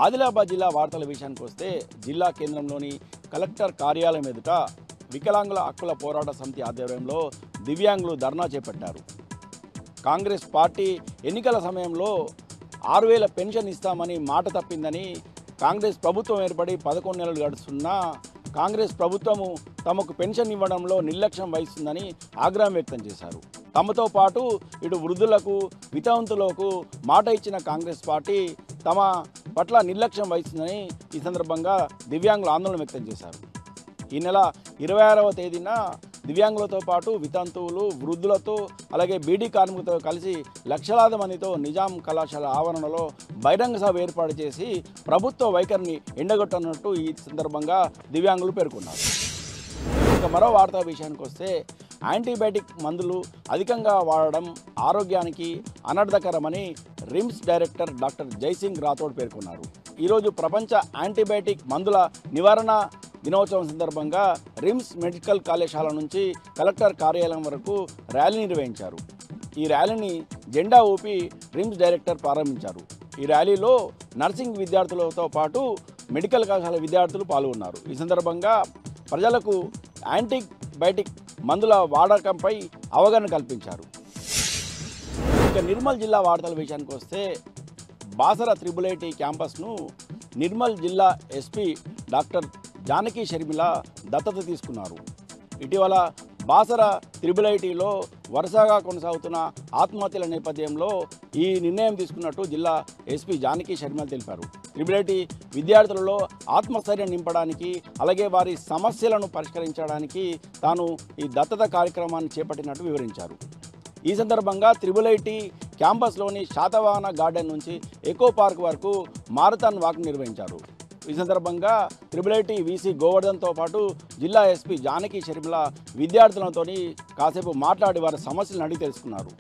ఆదిలాబాద్ జిల్లా వార్తల విషయానికి వస్తే జిల్లా కేంద్రంలోని కలెక్టర్ కార్యాలయం ఎదుట వికలాంగుల హక్కుల పోరాట సమితి ఆధ్వర్యంలో దివ్యాంగులు ధర్నా చేపట్టారు. కాంగ్రెస్ పార్టీ ఎన్నికల సమయంలో 6,000 పెన్షన్ ఇస్తామని మాట తప్పిందని, కాంగ్రెస్ ప్రభుత్వం ఏర్పడి 11 నెలలు గడుస్తున్నా కాంగ్రెస్ ప్రభుత్వము తమకు పెన్షన్ ఇవ్వడంలో నిర్లక్ష్యం వహిస్తుందని ఆగ్రహం వ్యక్తం చేశారు. తమతో పాటు ఇటు వృద్ధులకు, వితంతులకు మాట ఇచ్చిన కాంగ్రెస్ పార్టీ తమ పట్ల నిర్లక్ష్యం వహిస్తుందని ఈ సందర్భంగా దివ్యాంగులు ఆందోళన వ్యక్తం చేశారు. ఈ నెల 26వ తేదీన దివ్యాంగులతో పాటు వితంతువులు, వృద్ధులతో అలాగే బీడీ కార్మికులతో కలిసి లక్షలాది మందితో నిజాం కళాశాల ఆవరణలో బహిరంగ సభ ఏర్పాటు చేసి ప్రభుత్వ వైఖరిని ఎండగొట్టనున్నట్టు ఈ సందర్భంగా దివ్యాంగులు పేర్కొన్నారు. ఇక మరో వార్తా విషయానికి వస్తే యాంటీబయాటిక్ మందులు అధికంగా వాడడం ఆరోగ్యానికి అనర్థకరమని RIMS director doctor Jaisingh Rathod పేర్కొన్నారు. ఈరోజు ప్రపంచ యాంటీబయాటిక్ మందుల నివారణ దినోత్సవం సందర్భంగా రిమ్స్ మెడికల్ కళాశాల నుంచి కలెక్టర్ కార్యాలయం వరకు ర్యాలీ నిర్వహించారు. ఈ ర్యాలీని జెండా ఊపి రిమ్స్ డైరెక్టర్ ప్రారంభించారు. ఈ ర్యాలీలో నర్సింగ్ విద్యార్థులతో పాటు మెడికల్ కళాశాల విద్యార్థులు పాల్గొన్నారు. ఈ సందర్భంగా ప్రజలకు యాంటీబయాటిక్ మందుల వాడకంపై అవగాహన కల్పించారు. ఇక నిర్మల్ జిల్లా వార్తల విషయానికి వస్తే బాసర త్రిబుల్-ఐటీ క్యాంపస్ను నిర్మల్ జిల్లా ఎస్పీ డాక్టర్ జానకి షర్మిల దత్తత తీసుకున్నారు. ఇటీవల బాసర త్రిబుల్-ఐటీలో వరుసగా కొనసాగుతున్న ఆత్మహత్యల నేపథ్యంలో ఈ నిర్ణయం తీసుకున్నట్టు జిల్లా ఎస్పీ జానకి షర్మిల తెలిపారు. త్రిబుల్-ఐటీ విద్యార్థులలో ఆత్మస్థైర్యం నింపడానికి అలాగే వారి సమస్యలను పరిష్కరించడానికి తాను ఈ దత్తత కార్యక్రమాన్ని చేపట్టినట్టు వివరించారు. ఈ సందర్భంగా త్రిబుల్-ఐటీ క్యాంపస్లోని శాతవాహన గార్డెన్ నుంచి ఎకో పార్క్ వరకు మారథాన్ వాక్ నిర్వహించారు. ఈ సందర్భంగా త్రిబుల్-ఐటీ వీసీ గోవర్ధన్తో పాటు జిల్లా ఎస్పీ జానకి షర్మిల విద్యార్థులతో కాసేపు మాట్లాడి వారి సమస్యలను అడిగి తెలుసుకున్నారు.